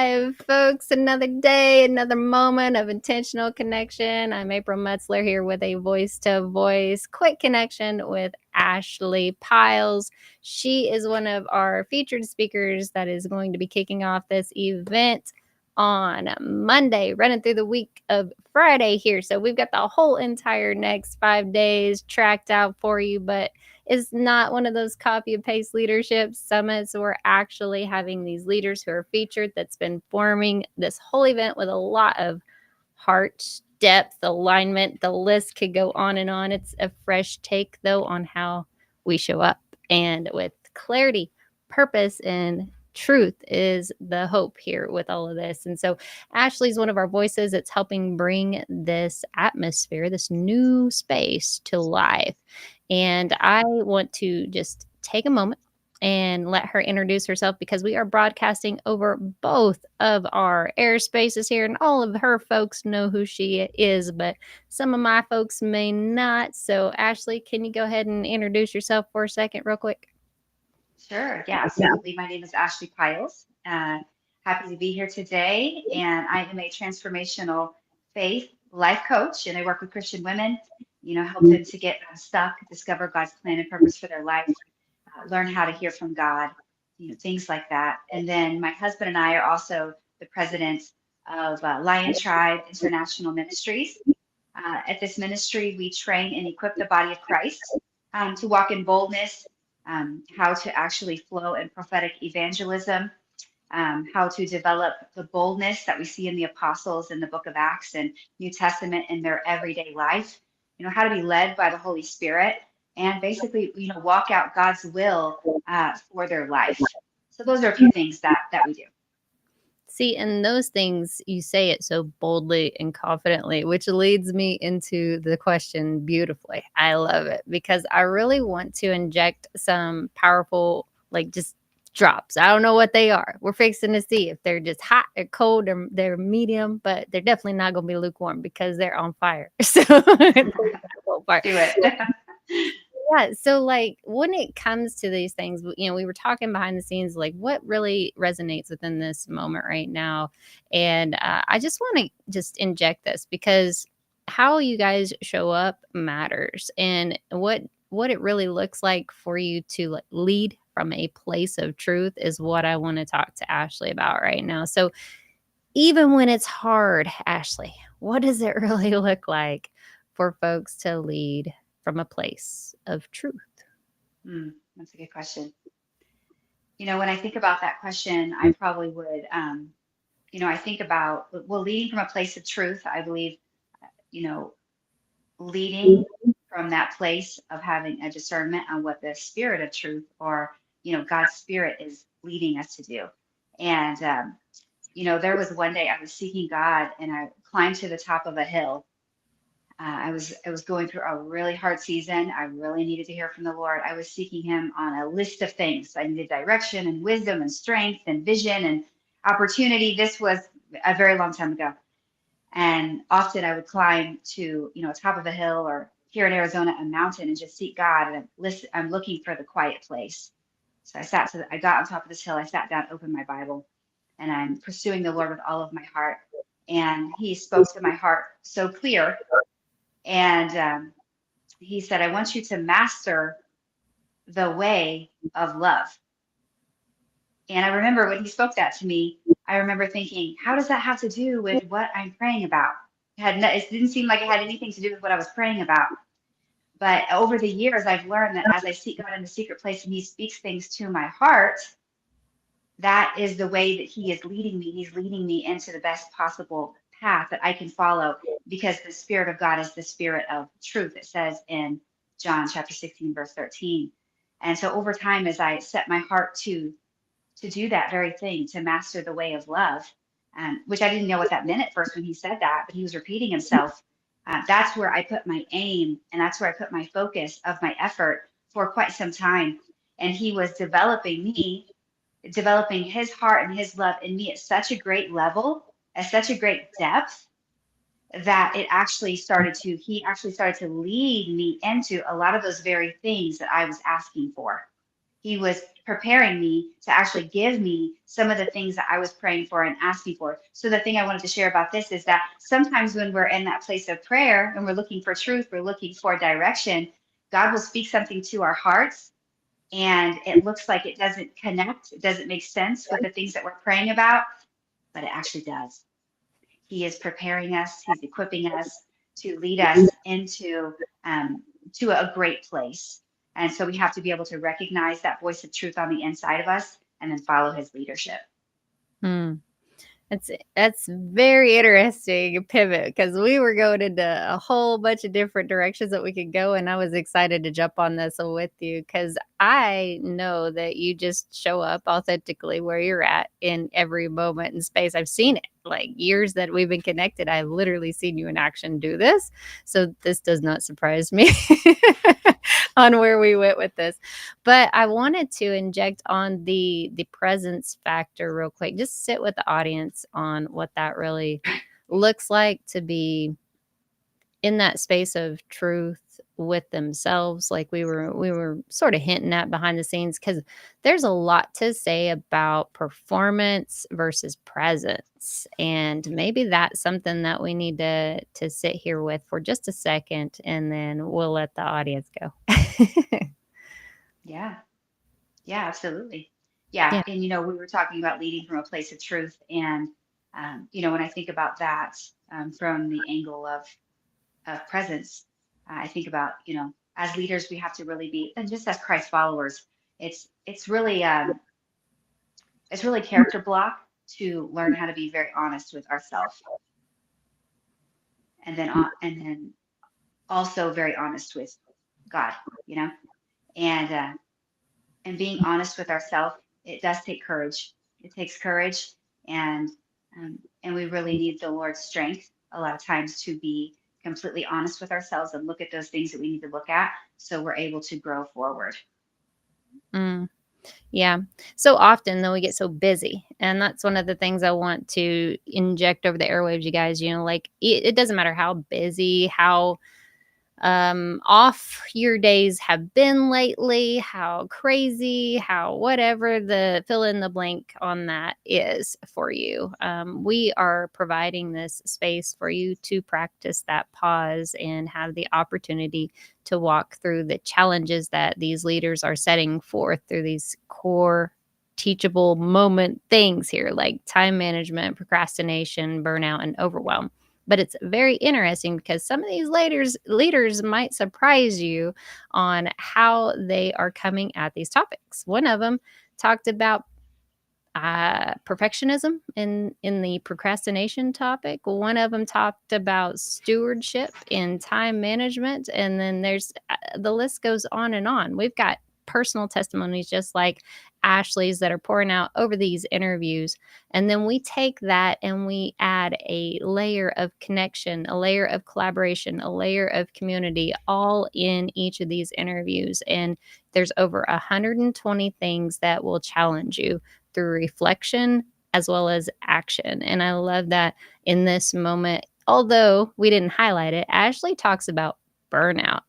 alive, folks. Another day, another moment of intentional connection. I'm April Mutzler here with a voice to voice quick connection with Ashley Pyles. She is one of our featured speakers that is going to be kicking off this event on Monday, running through the week of Friday here. So we've got the whole entire next 5 days tracked out for you, but it's not one of those copy and paste leadership summits. We're actually having these leaders who are featured that's been forming this whole event with a lot of heart, depth, alignment. The list could go on and on. It's a fresh take, though, on how we show up. And with clarity, purpose, and truth is the hope here with all of this. And so Ashley's one of our voices. It's helping bring this atmosphere, this new space to life. And I want to just take a moment and let her introduce herself because we are broadcasting over both of our airspaces here, and all of her folks know who she is, but some of my folks may not. So Ashley, can you go ahead and introduce yourself for a second real quick? Sure. Yeah, absolutely. My name is Ashley Pyles. Happy to be here today. And I am a transformational faith life coach, and I work with Christian women, help them to get unstuck, discover God's plan and purpose for their life, learn how to hear from God, things like that. And then my husband and I are also the president of Lion Tribe International Ministries. At this ministry, we train and equip the body of Christ to walk in boldness, how to actually flow in prophetic evangelism, how to develop the boldness that we see in the apostles in the book of Acts and New Testament in their everyday life, how to be led by the Holy Spirit and basically, walk out God's will for their life. So those are a few things that we do. See, and those things, you say it so boldly and confidently, which leads me into the question beautifully. I love it because I really want to inject some powerful, like just drops. I don't know what they are. We're fixing to see if they're just hot or cold or they're medium, but they're definitely not going to be lukewarm because they're on fire. So, Do it. yeah, so like when it comes to these things, we were talking behind the scenes, like what really resonates within this moment right now. And I just want to just inject this because how you guys show up matters, and what it really looks like for you to like lead from a place of truth is what I want to talk to Ashley about right now. So even when it's hard, Ashley, what does it really look like for folks to lead from a place of truth? That's a good question. When I think about that question, I probably would, I think about, well, leading from a place of truth, I believe, you know, leading from that place of having a discernment on what the spirit of truth or, God's spirit is leading us to do. And, there was one day I was seeking God and I climbed to the top of a hill. I was going through a really hard season. I really needed to hear from the Lord. I was seeking Him on a list of things. I needed direction and wisdom and strength and vision and opportunity. This was a very long time ago. And often I would climb to, top of a hill or here in Arizona, a mountain and just seek God. And I'm looking for the quiet place. So I got on top of this hill. I sat down, opened my Bible, and I'm pursuing the Lord with all of my heart. And He spoke to my heart so clear. And He said, I want you to master the way of love. And I remember when He spoke that to me, I remember thinking, how does that have to do with what I'm praying about? It didn't seem like it had anything to do with what I was praying about. But over the years, I've learned that as I seek God in the secret place and He speaks things to my heart, that is the way that He is leading me. He's leading me into the best possible path that I can follow because the Spirit of God is the Spirit of truth, it says in John chapter 16, verse 13. And so over time, as I set my heart to do that very thing, to master the way of love, which I didn't know what that meant at first when He said that, but He was repeating Himself. That's where I put my aim, and that's where I put my focus of my effort for quite some time. And He was developing His heart and His love in me at such a great level, at such a great depth, that He actually started to lead me into a lot of those very things that I was asking for. He was preparing me to actually give me some of the things that I was praying for and asking for. So the thing I wanted to share about this is that sometimes when we're in that place of prayer and we're looking for truth, we're looking for direction, God will speak something to our hearts, and it looks like it doesn't connect, it doesn't make sense with the things that we're praying about, but it actually does. He is preparing us, he's equipping us to lead us into to a great place. And so we have to be able to recognize that voice of truth on the inside of us and then follow his leadership. Hmm. That's very interesting pivot, because we were going into a whole bunch of different directions that we could go, and I was excited to jump on this with you because I know that you just show up authentically where you're at in every moment in space. I've seen it. Like, years that we've been connected, I've literally seen you in action do this. So this does not surprise me on where we went with this. But I wanted to inject on the presence factor real quick. Just sit with the audience on what that really looks like to be in that space of truth with themselves, like we were sort of hinting at behind the scenes, because there's a lot to say about performance versus presence, and maybe that's something that we need to sit here with for just a second, and then we'll let the audience go. Yeah. Yeah, absolutely. Yeah. Yeah. And, we were talking about leading from a place of truth. And, when I think about that from the angle of presence, I think about, as leaders, we have to really be, and just as Christ followers, it's really, it's really character block to learn how to be very honest with ourselves, and then also very honest with God, you know, and, uh, and being honest with ourselves, it does take courage. It takes courage, and and we really need the Lord's strength a lot of times to be completely honest with ourselves and look at those things that we need to look at, so we're able to grow forward. Mm. Yeah. So often, though, we get so busy. And that's one of the things I want to inject over the airwaves, you guys. Like, it doesn't matter how busy, how off your days have been lately, how crazy, how whatever the fill in the blank on that is for you. We are providing this space for you to practice that pause and have the opportunity to walk through the challenges that these leaders are setting forth through these core teachable moment things here, like time management, procrastination, burnout, and overwhelm. But it's very interesting because some of these leaders might surprise you on how they are coming at these topics. One of them talked about perfectionism in the procrastination topic. One of them talked about stewardship in time management, and then there's the list goes on and on. We've got personal testimonies just like Ashley's that are pouring out over these interviews, and then we take that and we add a layer of connection, a layer of collaboration, a layer of community, all in each of these interviews. And there's over 120 things that will challenge you through reflection as well as action. And I love that in this moment, although we didn't highlight it, Ashley talks about burnout.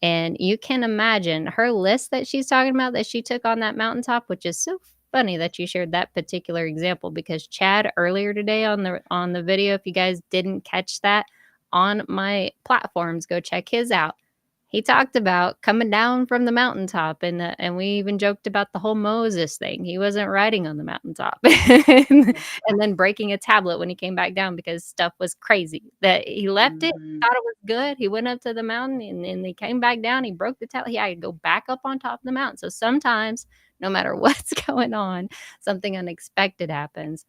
And you can imagine her list that she's talking about that she took on that mountaintop, which is so funny that you shared that particular example, because Chad earlier today on the video, if you guys didn't catch that on my platforms, go check his out. He talked about coming down from the mountaintop, and we even joked about the whole Moses thing. He wasn't riding on the mountaintop, and, Yeah. and then breaking a tablet when he came back down because stuff was crazy. That he left it, Hmm. thought it was good. He went up to the mountain, and then he came back down. He broke the tablet. He had to go back up on top of the mountain. So sometimes, no matter what's going on, something unexpected happens.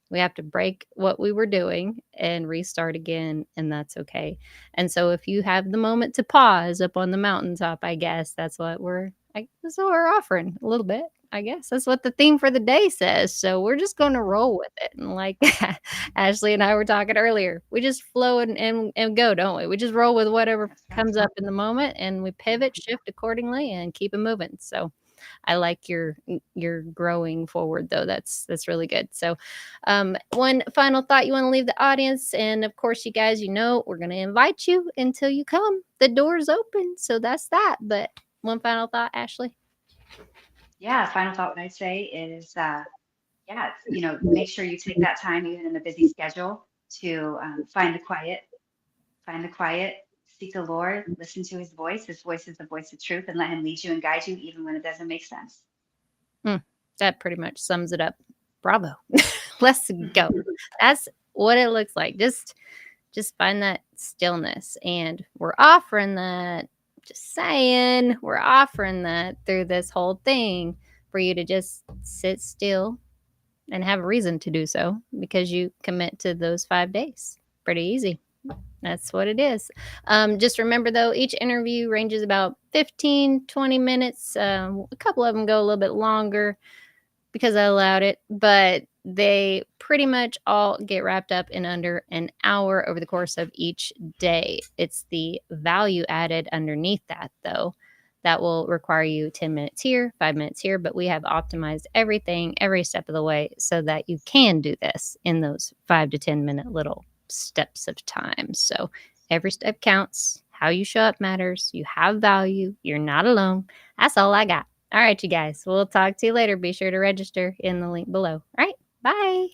We have to break what we were doing and restart again, and that's okay. And so if you have the moment to pause up on the mountaintop, I guess that's what we're offering a little bit. I guess that's what the theme for the day says. So we're just going to roll with it. And like Ashley and I were talking earlier, we just flow and go, don't we? We just roll with whatever That's right. comes up in the moment, and we pivot, shift accordingly, and keep it moving. So I like your growing forward though. That's really good. So, one final thought you want to leave the audience, and of course, you guys, we're going to invite you until you come. The door's open, so that's that. But one final thought, Ashley. Yeah, final thought what I'd say is, yeah, make sure you take that time, even in a busy schedule, to find the quiet, seek the Lord, listen to his voice. His voice is the voice of truth, and let him lead you and guide you, even when it doesn't make sense. Mm, that pretty much sums it up. Bravo. Let's go. That's what it looks like. Just find that stillness. And we're offering that, just saying, we're offering that through this whole thing for you to just sit still and have a reason to do so because you commit to those 5 days. Pretty easy. That's what it is. Just remember, though, each interview ranges about 15, 20 minutes. A couple of them go a little bit longer because I allowed it, but they pretty much all get wrapped up in under an hour over the course of each day. It's the value added underneath that, though, that will require you 10 minutes here, 5 minutes here, but we have optimized everything every step of the way so that you can do this in those 5 to 10 minute little steps of time. So every step counts. How you show up matters. You have value. You're not alone. That's all I got. All right, you guys. We'll talk to you later. Be sure to register in the link below. All right. Bye.